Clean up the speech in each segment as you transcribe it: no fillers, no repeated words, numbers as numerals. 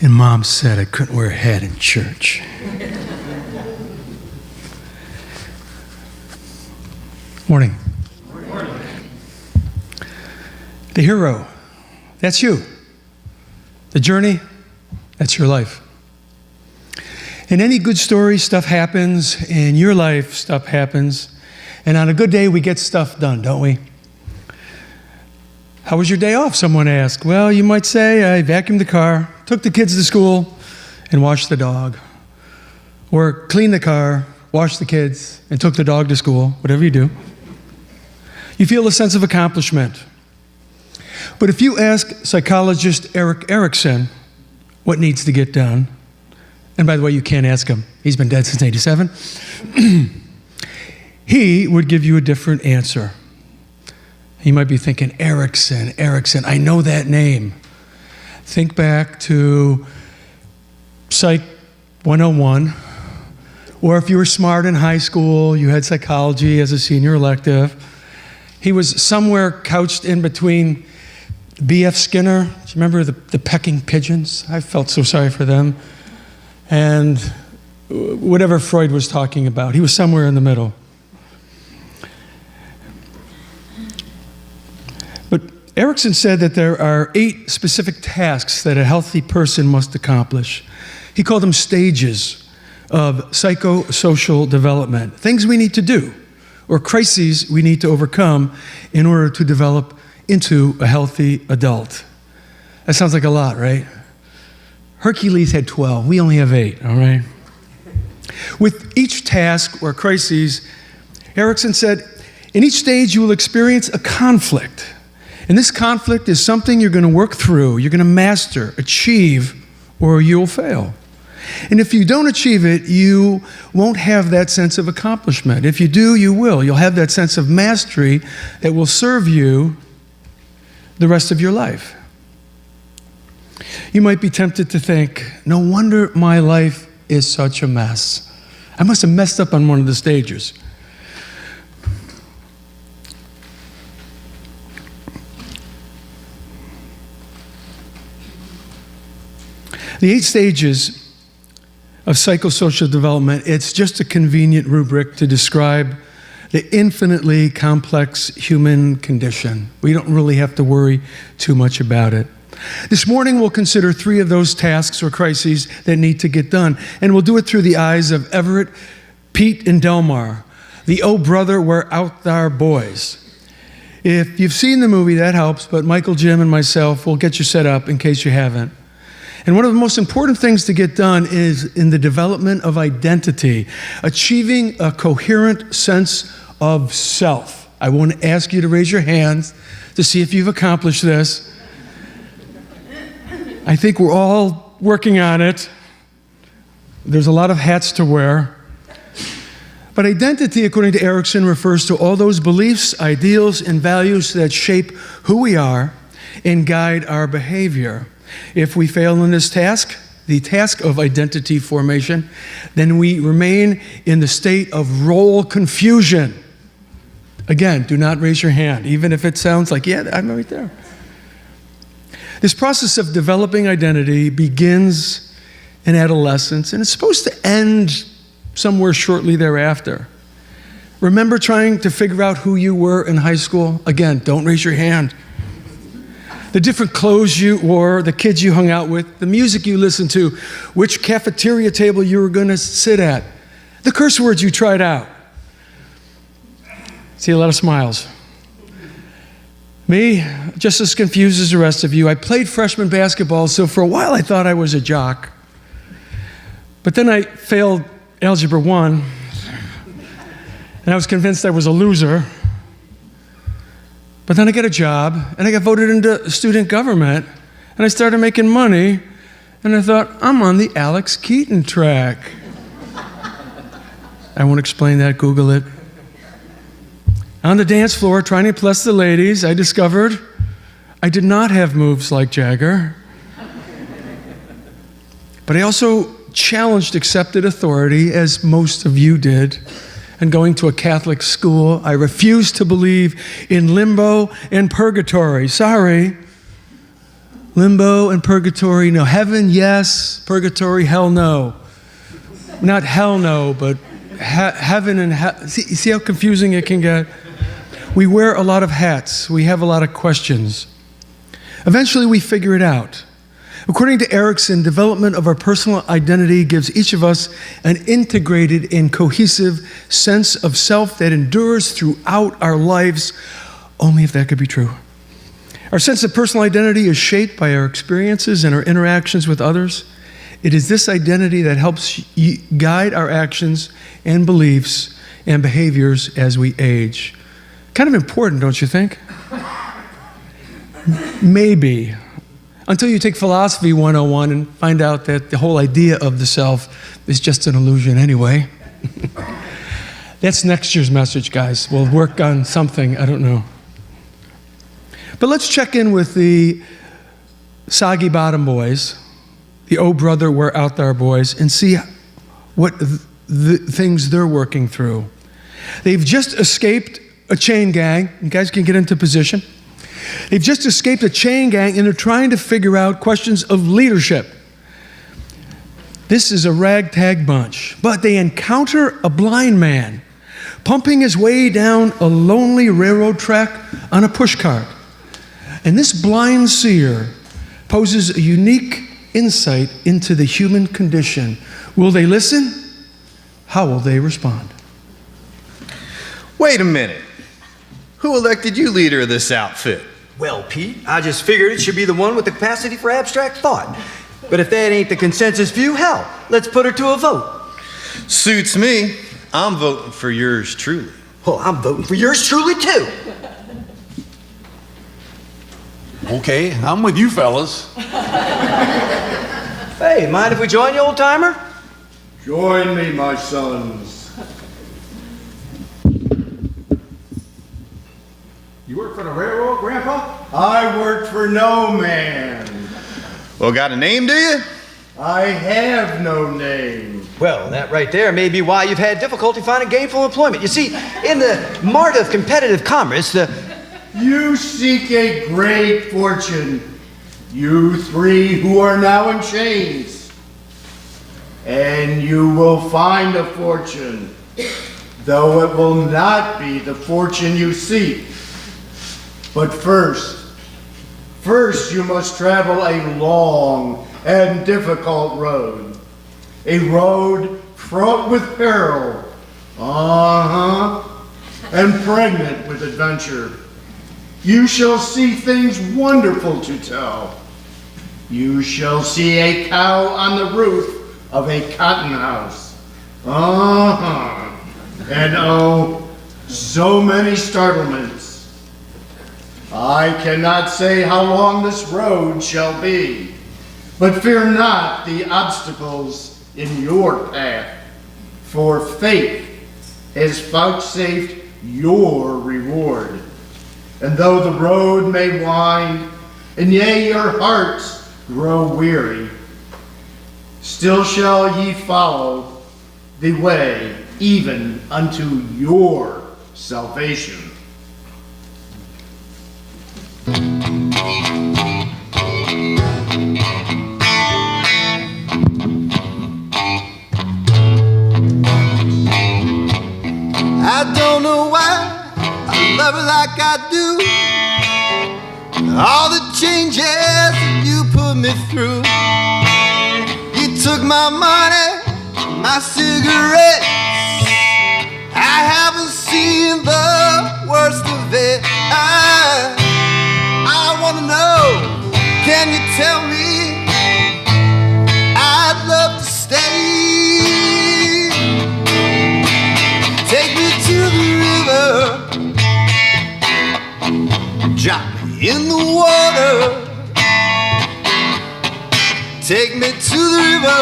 And Mom said I couldn't wear a hat in church. Morning. Morning. The hero, that's you. The journey, that's your life. In any good story, stuff happens. In your life, stuff happens. And on a good day, we get stuff done, don't we? How was your day off, someone asked. Well, you might say, I vacuumed the car, took the kids to school, and washed the dog. Or cleaned the car, washed the kids, and took the dog to school, whatever you do. You feel a sense of accomplishment. But if you ask psychologist Erik Erikson what needs to get done, and by the way, you can't ask him. He's been dead since '87. He would give you a different answer. He might be thinking, Erikson, I know that name. Think back to Psych 101, or if you were smart in high school, you had psychology as a senior elective. He was somewhere couched in between B.F. Skinner. Do you remember the pecking pigeons? I felt so sorry for them. And whatever Freud was talking about, he was somewhere in the middle. But Erikson said that there are 8 specific tasks that a healthy person must accomplish. He called them stages of psychosocial development, things we need to do, or crises we need to overcome in order to develop into a healthy adult. That sounds like a lot, right? Hercules had 12. We only have 8, all right? With each task or crisis, Erikson said, in each stage you will experience a conflict. And this conflict is something you're going to work through, you're going to master, achieve, or you'll fail. And if you don't achieve it, you won't have that sense of accomplishment. If you do, you will. You'll have that sense of mastery that will serve you the rest of your life. You might be tempted to think, no wonder my life is such a mess. I must have messed up on one of the stages. The 8 stages of psychosocial development, it's just a convenient rubric to describe the infinitely complex human condition. We don't really have to worry too much about it. This morning we'll consider 3 of those tasks or crises that need to get done, and we'll do it through the eyes of Everett, Pete, and Delmar, the Oh Brother, Where Art Thou Boys. If you've seen the movie, that helps, but Michael, Jim, and myself will get you set up in case you haven't. And one of the most important things to get done is in the development of identity, achieving a coherent sense of self. I want to ask you to raise your hands to see if you've accomplished this. I think we're all working on it. There's a lot of hats to wear. But identity, according to Erikson, refers to all those beliefs, ideals, and values that shape who we are and guide our behavior. If we fail in this task, the task of identity formation, then we remain in the state of role confusion. Again, do not raise your hand, even if it sounds like, yeah, I'm right there. This process of developing identity begins in adolescence, and it's supposed to end somewhere shortly thereafter. Remember trying to figure out who you were in high school? Again, don't raise your hand. The different clothes you wore, the kids you hung out with, the music you listened to, which cafeteria table you were going to sit at, the curse words you tried out. See a lot of smiles. Me, just as confused as the rest of you. I played freshman basketball, so for a while I thought I was a jock. But then I failed Algebra 1, and I was convinced I was a loser. But then I got a job, and I got voted into student government, and I started making money, and I thought, I'm on the Alex Keaton track. I won't explain that, Google it. On the dance floor, trying to impress the ladies, I discovered I did not have moves like Jagger. But I also challenged accepted authority, as most of you did. And going to a Catholic school, I refused to believe in limbo and purgatory. Sorry. Limbo and purgatory, no. Heaven, yes. Purgatory, hell, no. Not hell, no, but heaven and hell. See how confusing it can get? We wear a lot of hats. We have a lot of questions. Eventually, we figure it out. According to Erickson, development of our personal identity gives each of us an integrated and cohesive sense of self that endures throughout our lives, only if that could be true. Our sense of personal identity is shaped by our experiences and our interactions with others. It is this identity that helps guide our actions and beliefs and behaviors as we age. Kind of important, don't you think? Maybe. Until you take Philosophy 101 and find out that the whole idea of the self is just an illusion anyway. That's next year's message, guys. We'll work on something, I don't know. But let's check in with the Soggy Bottom boys, the Oh Brother, We're Out There boys, and see what the things they're working through. They've just escaped a chain gang. You guys can get into position. They've just escaped a chain gang and they're trying to figure out questions of leadership. This is a ragtag bunch, but they encounter a blind man pumping his way down a lonely railroad track on a pushcart. And this blind seer poses a unique insight into the human condition. Will they listen? How will they respond? Wait a minute. Who elected you leader of this outfit? Well, Pete, I just figured it should be the one with the capacity for abstract thought. But if that ain't the consensus view, hell, let's put her to a vote. Suits me. I'm voting for yours truly. Well, I'm voting for yours truly, too. Okay, I'm with you fellas. Hey, mind if we join you, old-timer? Join me, my sons. You work for the railroad, Grandpa? I work for no man. Well, got a name, do you? I have no name. Well, that right there may be why you've had difficulty finding gainful employment. You see, in the mart of competitive commerce, You seek a great fortune, you three who are now in chains. And you will find a fortune, though it will not be the fortune you seek. But first you must travel a long and difficult road. A road fraught with peril, and pregnant with adventure. You shall see things wonderful to tell. You shall see a cow on the roof of a cotton house. And oh, so many startlements. I cannot say how long this road shall be, but fear not the obstacles in your path, for fate has vouchsafed your reward. And though the road may wind, and yea, your hearts grow weary, still shall ye follow the way even unto your salvation. I don't know why I love it like I do. All the changes that you put me through. You took my money, my cigarettes. I haven't seen the worst of it. I wanna know, can you tell me? I'd love to stay. Take me to the river, drop me in the water. Take me to the river,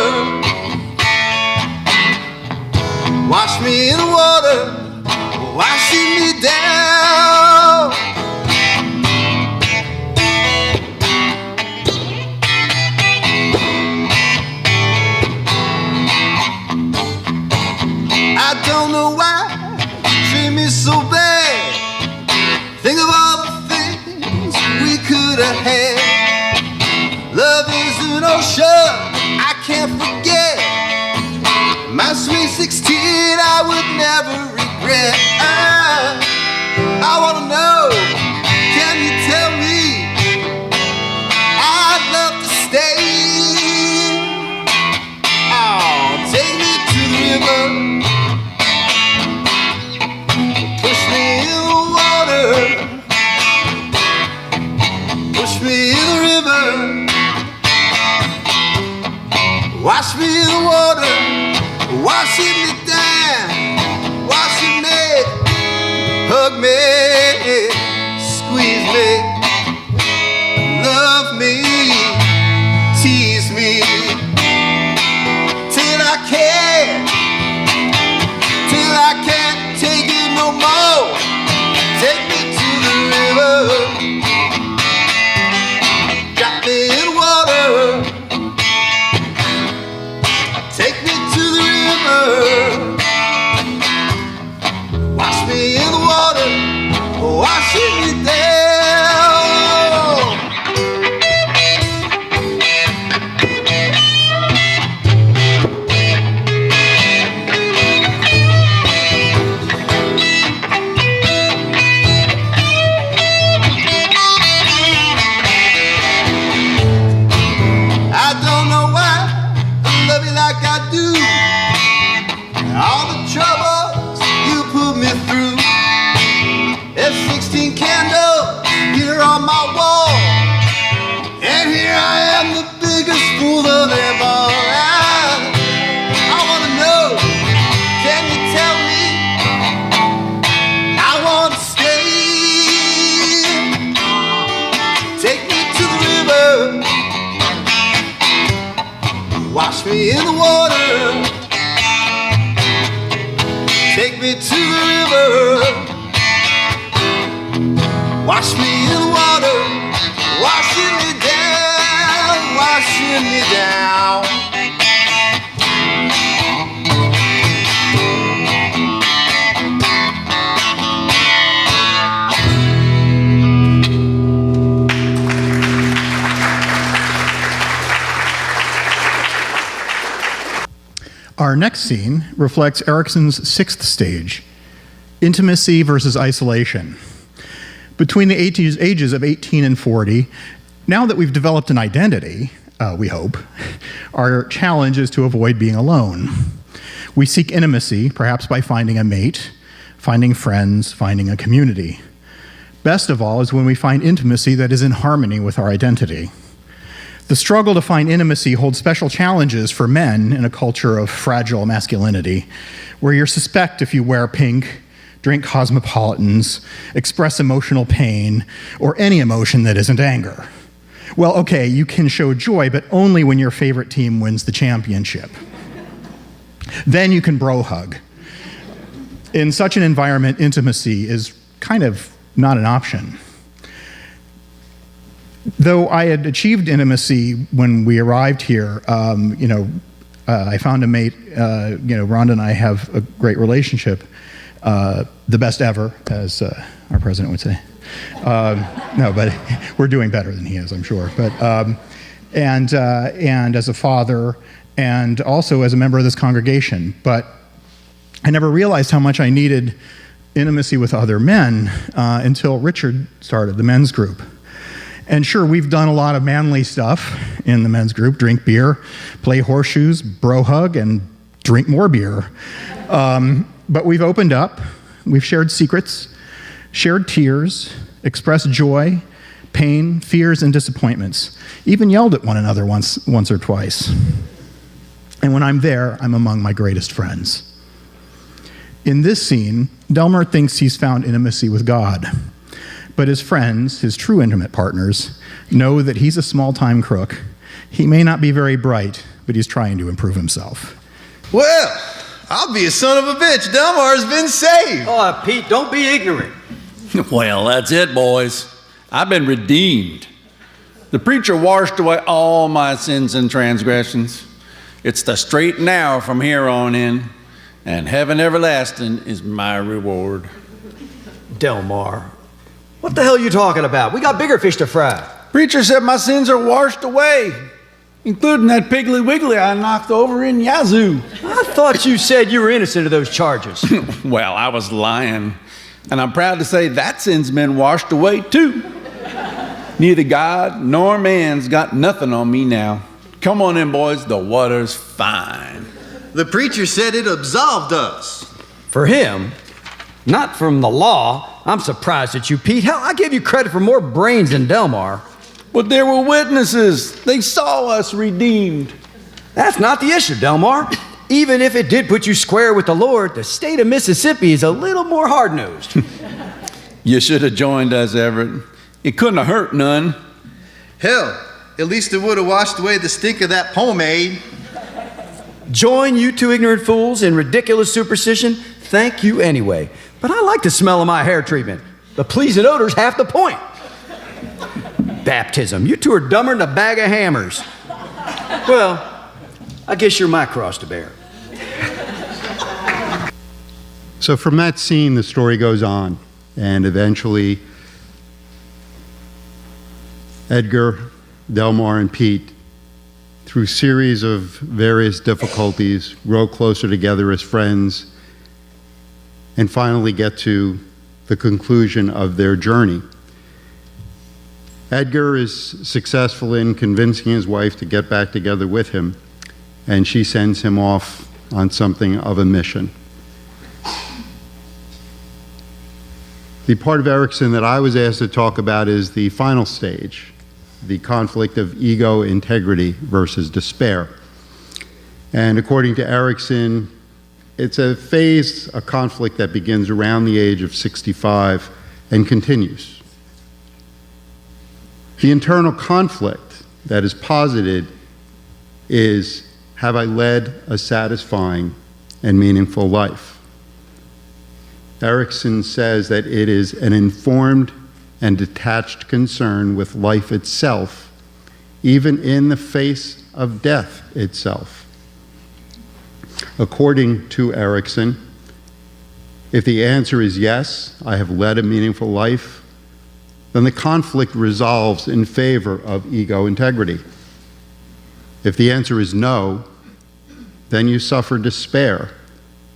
wash me in the water, washing me down. I don't know why you treat me so bad. Think of all the things we could have had. Love is an ocean I can't forget. My sweet 16 I would never regret. I wanna know, can you tell me? I'd love to stay. Oh, take me to the river. Push me in the water. Push me in the river. Wash me in the water. Washing me down. Washing me. Hug me. Squeeze me. Love me. Tease me. Till I can't. Till I can't take it no more. Take me to the river. Drop me in water. Take me to the river. Wash me in the water. Washing me down. I don't know why I love you like I do. All the troubles you put me through. F-16 candle here on my wall. And here I am, the biggest fool of them all. I wanna know, can you tell me? I wanna stay. Take me to the river. Wash me in the water. Take me to the river. Wash me in the water. Washing me down. Washing me down. Our next scene reflects Erikson's sixth stage, intimacy versus isolation. Between the ages of 18 and 40, now that we've developed an identity, we hope, our challenge is to avoid being alone. We seek intimacy, perhaps by finding a mate, finding friends, finding a community. Best of all is when we find intimacy that is in harmony with our identity. The struggle to find intimacy holds special challenges for men in a culture of fragile masculinity, where you're suspect if you wear pink, drink cosmopolitans, express emotional pain, or any emotion that isn't anger. Well, okay, you can show joy, but only when your favorite team wins the championship. Then you can bro hug. In such an environment, intimacy is kind of not an option. Though I had achieved intimacy when we arrived here, I found a mate. Rhonda and I have a great relationship, the best ever, as our president would say. No, but we're doing better than he is, I'm sure. But and as a father, and also as a member of this congregation. But I never realized how much I needed intimacy with other men until Richard started the men's group. And sure, we've done a lot of manly stuff in the men's group, drink beer, play horseshoes, bro hug, and drink more beer. But we've opened up, we've shared secrets, shared tears, expressed joy, pain, fears, and disappointments, even yelled at one another once or twice. And when I'm there, I'm among my greatest friends. In this scene, Delmer thinks he's found intimacy with God. But his friends, his true intimate partners, know that he's a small-time crook. He may not be very bright, but he's trying to improve himself. Well, I'll be a son of a bitch. Delmar's been saved. Oh, Pete, don't be ignorant. Well, that's it, boys. I've been redeemed. The preacher washed away all my sins and transgressions. It's the straight and narrow from here on in, and heaven everlasting is my reward. Delmar, what the hell are you talking about? We got bigger fish to fry. Preacher said my sins are washed away, including that Piggly Wiggly I knocked over in Yazoo. I thought you said you were innocent of those charges. Well, I was lying, and I'm proud to say that sin's been washed away too. Neither God nor man's got nothing on me now. Come on in, boys, the water's fine. The preacher said it absolved us. For him, not from the law. I'm surprised at you, Pete. Hell, I give you credit for more brains than Delmar. But there were witnesses. They saw us redeemed. That's not the issue, Delmar. Even if it did put you square with the Lord, the state of Mississippi is a little more hard-nosed. You should have joined us, Everett. It couldn't have hurt none. Hell, at least it would have washed away the stink of that pomade. Join you two ignorant fools in ridiculous superstition? Thank you anyway. But I like the smell of my hair treatment. The pleasing odor's half the point. Baptism. You two are dumber than a bag of hammers. Well, I guess you're my cross to bear. So from that scene, the story goes on, and eventually Edgar, Delmar, and Pete, through series of various difficulties, grow closer together as friends, and finally get to the conclusion of their journey. Edgar is successful in convincing his wife to get back together with him, and she sends him off on something of a mission. The part of Erickson that I was asked to talk about is the final stage, the conflict of ego integrity versus despair. And according to Erickson, it's a phase, a conflict that begins around the age of 65 and continues. The internal conflict that is posited is, have I led a satisfying and meaningful life? Erickson says that it is an informed and detached concern with life itself, even in the face of death itself. According to Erickson, if the answer is yes, I have led a meaningful life, then the conflict resolves in favor of ego integrity. If the answer is no, then you suffer despair,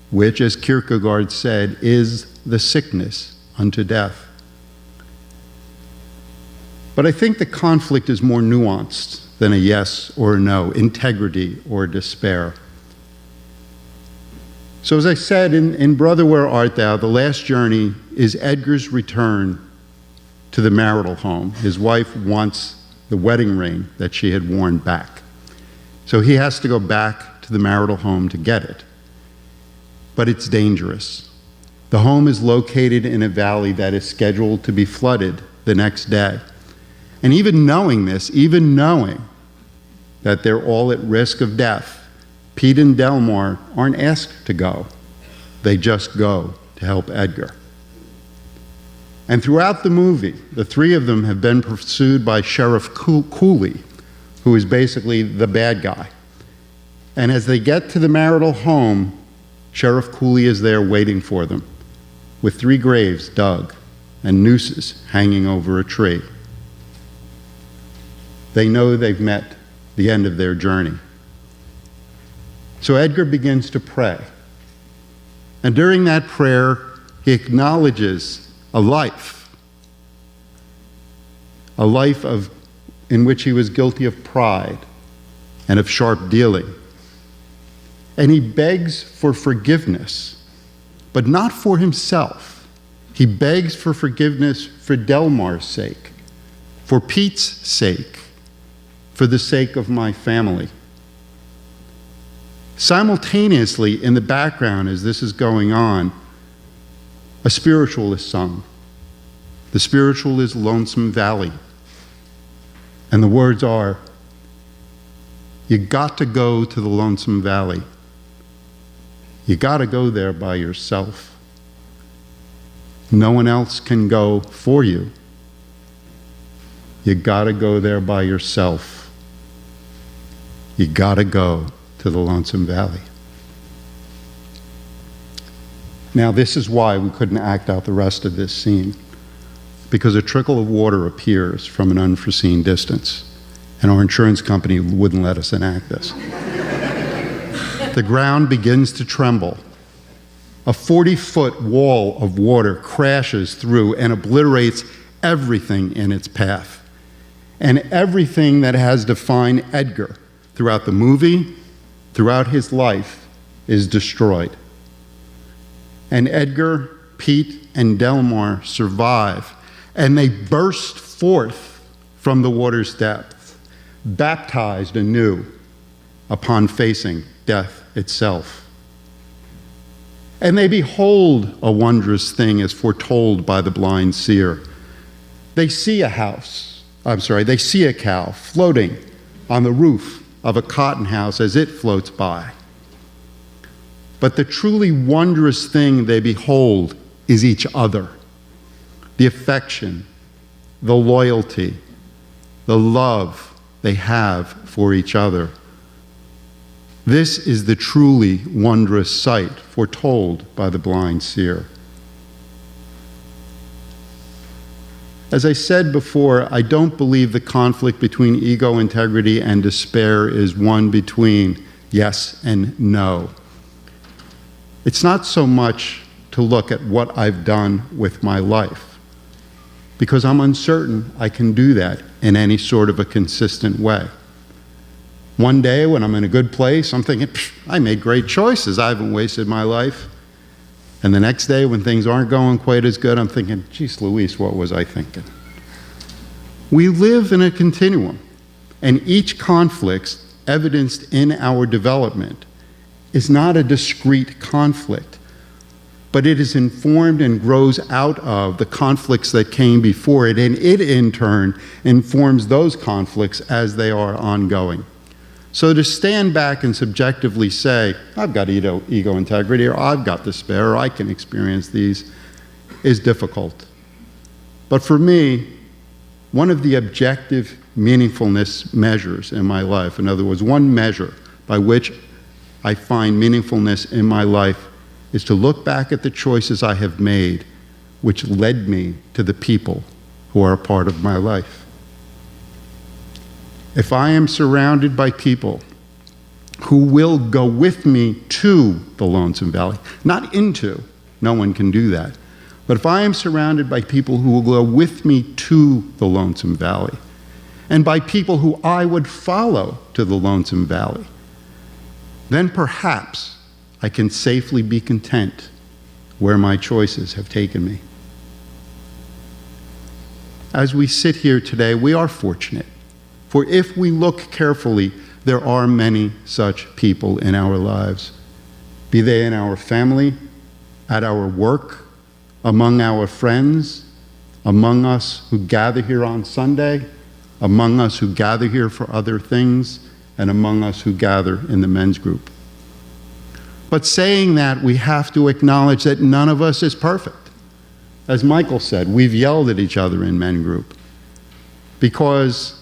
which, as Kierkegaard said, is the sickness unto death. But I think the conflict is more nuanced than a yes or a no, integrity or despair. So as I said, in Brother, Where Art Thou, the last journey is Edgar's return to the marital home. His wife wants the wedding ring that she had worn back. So he has to go back to the marital home to get it. But it's dangerous. The home is located in a valley that is scheduled to be flooded the next day. And even knowing this, even knowing that they're all at risk of death, Pete and Delmar aren't asked to go. They just go to help Edgar. And throughout the movie, the three of them have been pursued by Sheriff Cooley, who is basically the bad guy. And as they get to the marital home, Sheriff Cooley is there waiting for them, with 3 graves dug and nooses hanging over a tree. They know they've met the end of their journey. So Edgar begins to pray. And during that prayer, he acknowledges a life in which he was guilty of pride and of sharp dealing. And he begs for forgiveness, but not for himself. He begs for forgiveness for Delmar's sake, for Pete's sake, for the sake of my family. Simultaneously, in the background, as this is going on, a spiritual is sung. The spiritual is Lonesome Valley. And the words are, you got to go to the Lonesome Valley. You got to go there by yourself. No one else can go for you. You got to go there by yourself. You got to go to the Lonesome Valley. Now, this is why we couldn't act out the rest of this scene. because a trickle of water appears from an unforeseen distance, and our insurance company wouldn't let us enact this. The ground begins to tremble. A 40-foot wall of water crashes through and obliterates everything in its path. And everything that has defined Edgar throughout the movie, throughout his life, is destroyed. And Edgar, Pete, and Delmar survive, and they burst forth from the water's depth, baptized anew upon facing death itself. And they behold a wondrous thing as foretold by the blind seer. They see a cow floating on the roof of a cotton house as it floats by. But the truly wondrous thing they behold is each other, the affection, the loyalty, the love they have for each other. This is the truly wondrous sight foretold by the blind seer. As I said before, I don't believe the conflict between ego integrity and despair is one between yes and no. It's not so much to look at what I've done with my life, because I'm uncertain I can do that in any sort of a consistent way. One day when I'm in a good place, I'm thinking, I made great choices, I haven't wasted my life. And the next day when things aren't going quite as good, I'm thinking, geez Louise, what was I thinking? We live in a continuum, and each conflict evidenced in our development is not a discrete conflict, but it is informed and grows out of the conflicts that came before it, and it in turn informs those conflicts as they are ongoing. So to stand back and subjectively say, I've got ego integrity, or I've got despair, or I can experience these, is difficult. But for me, one of the objective meaningfulness measures in my life, in other words, one measure by which I find meaningfulness in my life, is to look back at the choices I have made which led me to the people who are a part of my life. If I am surrounded by people who will go with me to the Lonesome Valley, not into, no one can do that, but if I am surrounded by people who will go with me to the Lonesome Valley, and by people who I would follow to the Lonesome Valley, then perhaps I can safely be content where my choices have taken me. As we sit here today, we are fortunate. For if we look carefully, there are many such people in our lives, be they in our family, at our work, among our friends, among us who gather here on Sunday, among us who gather here for other things, and among us who gather in the men's group. But saying that, we have to acknowledge that none of us is perfect. As Michael said, we've yelled at each other in men group because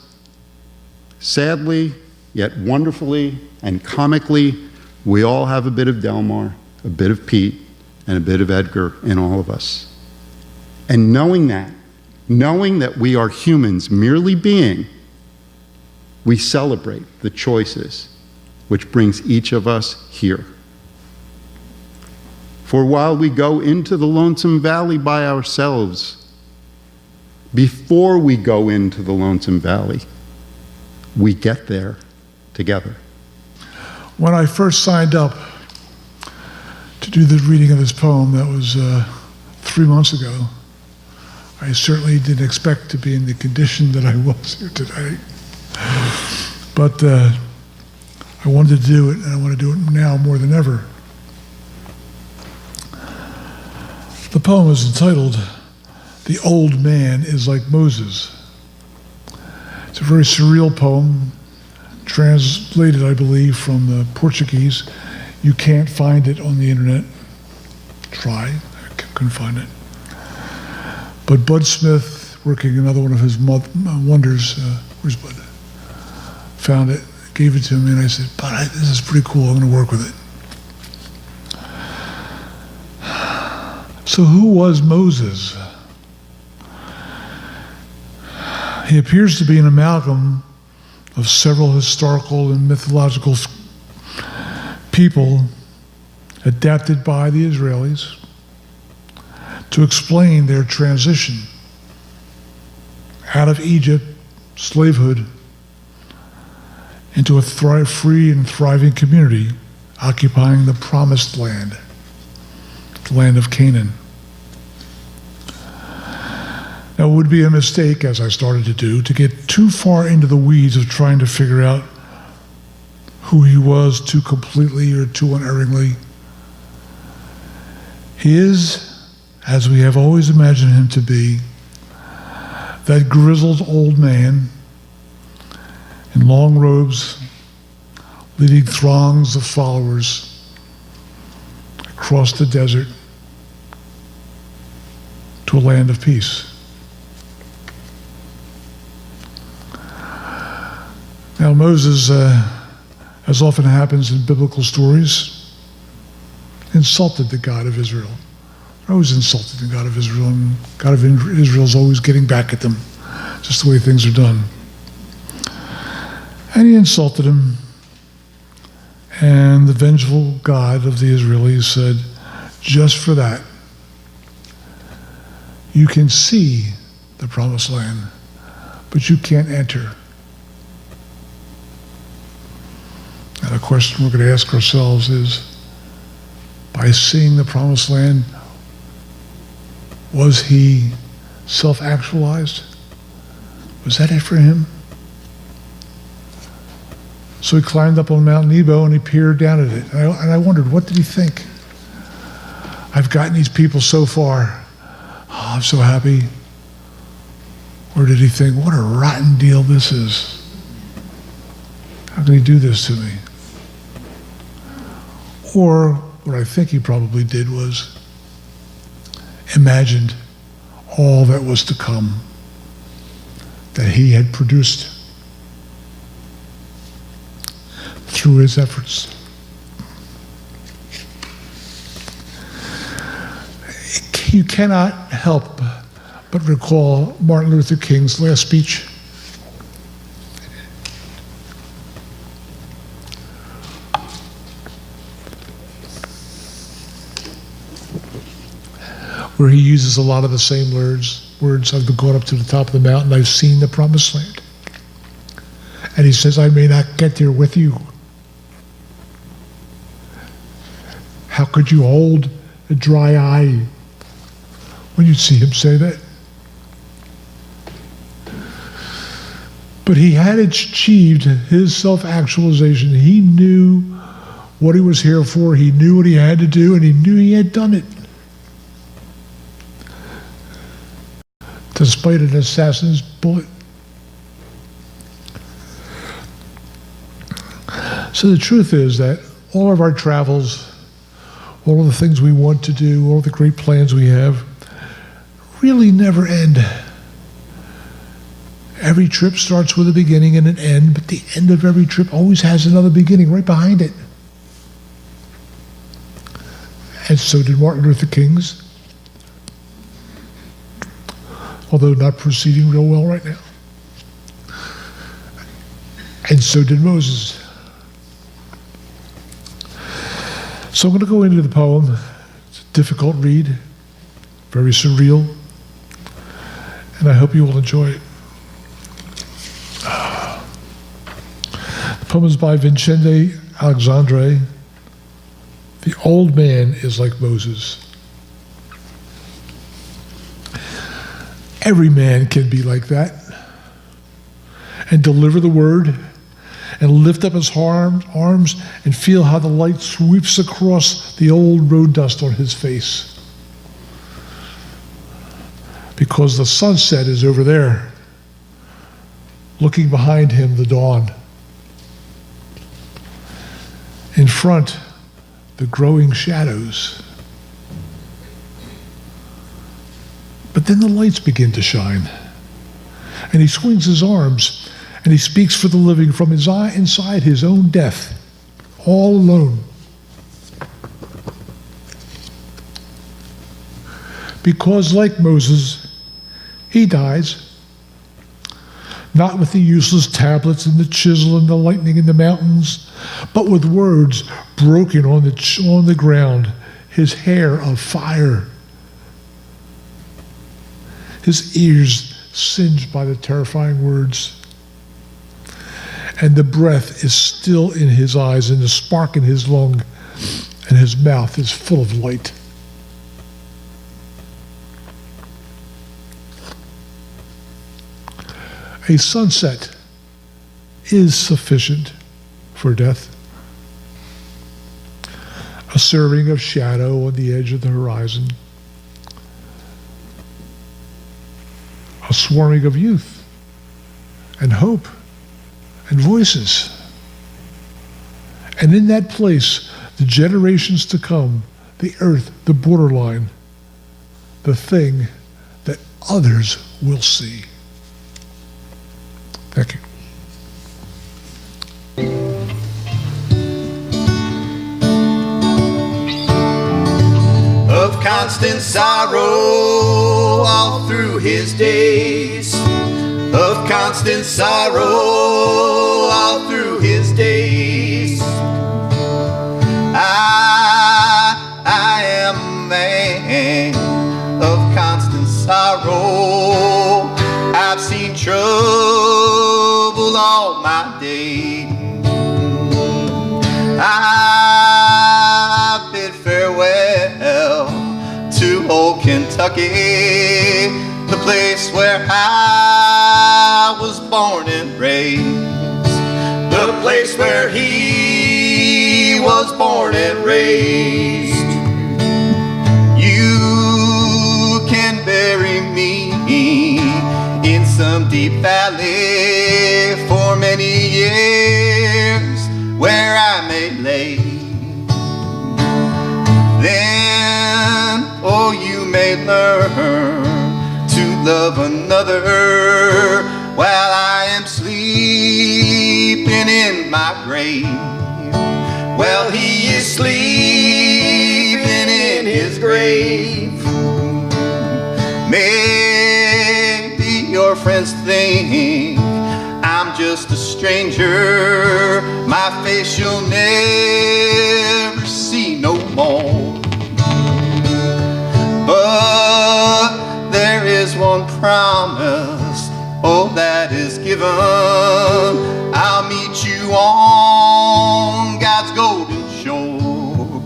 sadly, yet wonderfully and comically, we all have a bit of Delmar, a bit of Pete, and a bit of Edgar in all of us. And knowing that we are humans merely being, we celebrate the choices which brings each of us here. For while we go into the Lonesome Valley by ourselves, before we go into the Lonesome Valley, we get there together. When I first signed up to do the reading of this poem, that was 3 months ago, I certainly didn't expect to be in the condition that I was here today. But I wanted to do it, and I want to do it now more than ever. The poem is entitled, "The Old Man is Like Moses." It's a very surreal poem, translated, I believe, from the Portuguese. You can't find it on the internet. Try, I couldn't find it. But Bud Smith, working another one of his wonders, where's Bud? Found it, gave it to me, and I said, Bud, this is pretty cool, I'm gonna work with it. So who was Moses? He appears to be an amalgam of several historical and mythological people adapted by the Israelis to explain their transition out of Egypt, slavehood, into a free and thriving community occupying the promised land, the land of Canaan. Now, it would be a mistake, as I started to do, to get too far into the weeds of trying to figure out who he was too completely or too unerringly. He is, as we have always imagined him to be, that grizzled old man in long robes, leading throngs of followers across the desert to a land of peace. Now, Moses, as often happens in biblical stories, insulted the God of Israel. They're always insulted the God of Israel, and God of Israel is always getting back at them, just the way things are done. And he insulted him, and the vengeful God of the Israelis said, just for that, you can see the promised land, but you can't enter. And the question we're going to ask ourselves is, by seeing the promised land, was he self-actualized? Was that it for him? So he climbed up on Mount Nebo and he peered down at it. And I wondered, what did he think? I've gotten these people so far. Oh, I'm so happy. Or did he think, what a rotten deal this is? How can he do this to me? Or what I think he probably did was imagined all that was to come, that he had produced through his efforts. You cannot help but recall Martin Luther King's last speech. Where he uses a lot of the same words. I've gone up to the top of the mountain, I've seen the promised land. And he says, I may not get there with you. How could you hold a dry eye when you see him say that? But he had achieved his self-actualization. He knew what he was here for. He knew what he had to do, and he knew he had done it. Despite an assassin's bullet. So the truth is that all of our travels, all of the things we want to do, all the great plans we have, really never end. Every trip starts with a beginning and an end, but the end of every trip always has another beginning right behind it. And so did Martin Luther King's. Although not proceeding real well right now. And so did Moses. So I'm going to go into the poem. It's a difficult read, very surreal, and I hope you will enjoy it. The poem is by Vincente Alexandre. The old man is like Moses. Every man can be like that and deliver the word and lift up his arms and feel how the light sweeps across the old road dust on his face. Because the sunset is over there, looking behind him, the dawn. In front, the growing shadows. But then the lights begin to shine. And he swings his arms and he speaks for the living from inside his own death, all alone. Because like Moses, he dies, not with the useless tablets and the chisel and the lightning in the mountains, but with words broken on the ground, his hair of fire, his ears singed by the terrifying words. And the breath is still in his eyes and the spark in his lung, and his mouth is full of light. A sunset is sufficient for death. A serving of shadow on the edge of the horizon. A swarming of youth and hope and voices. And in that place, the generations to come, the earth, the borderline, the thing that others will see. Thank you. Of constant sorrow all through his days, of constant sorrow all through his days. I am a man of constant sorrow. I've seen trouble all my days. I bid farewell to old Kentucky, the place where I was born and raised, the place where he was born and raised. You can bury me in some deep valley for many years where I may lay. Then, oh, you may learn to love another while I am sleeping in my grave. Well, he is sleeping in his grave. Maybe your friends think I'm just a stranger. My face you'll never see no more. But there is one promise, oh, that is given. I'll meet you on God's golden shore.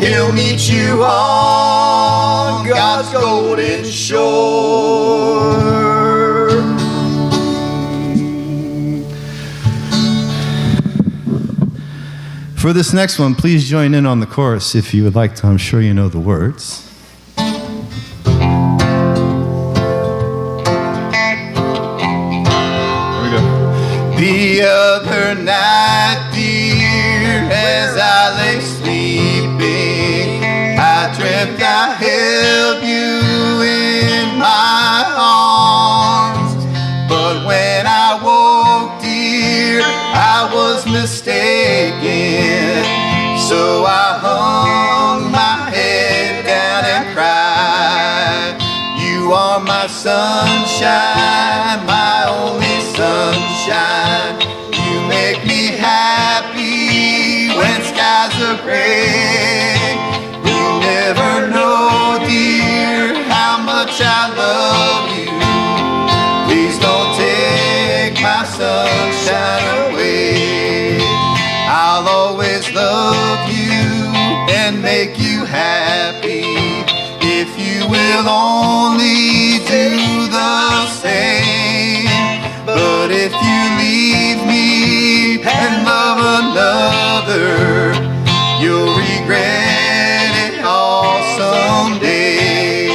He'll meet you on God's golden shore. For this next one, please join in on the chorus if you would like to. I'm sure you know the words. The other night, dear, as I lay sleeping, I dreamt I held you in my arms. But when I woke, dear, I was mistaken. So I hung my head down and cried. You are my sunshine, my only sunshine. You make me happy when skies are gray. You never know, dear, how much I love you. Please don't take my sunshine away. I'll always love you and make you happy if you will only do the same. But if you leave me and love another, you'll regret it all someday.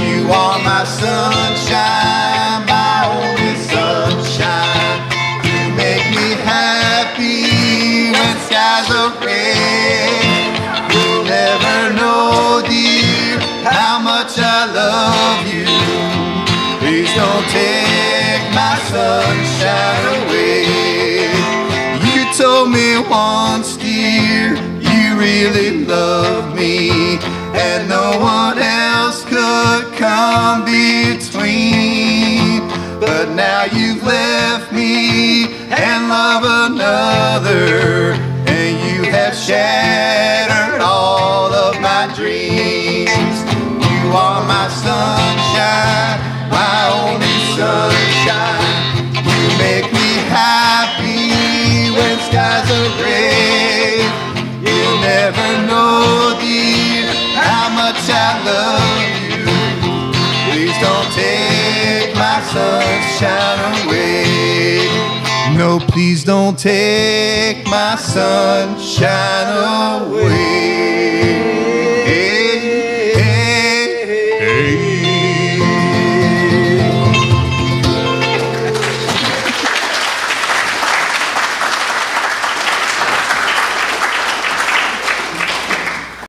You are my sunshine, my only sunshine. You make me happy when skies are gray. You'll never know, dear, how much I love you. Please don't take my sunshine away. You told me once, dear, you really loved me, and no one else could come between. But now you've you've left me and love another, and you have shattered all of my dreams. You are my sunshine, my only sunshine. You make me happy when skies are gray. You'll never know, dear, how much I love you. Please don't take my sunshine away. No, please don't take my sunshine away.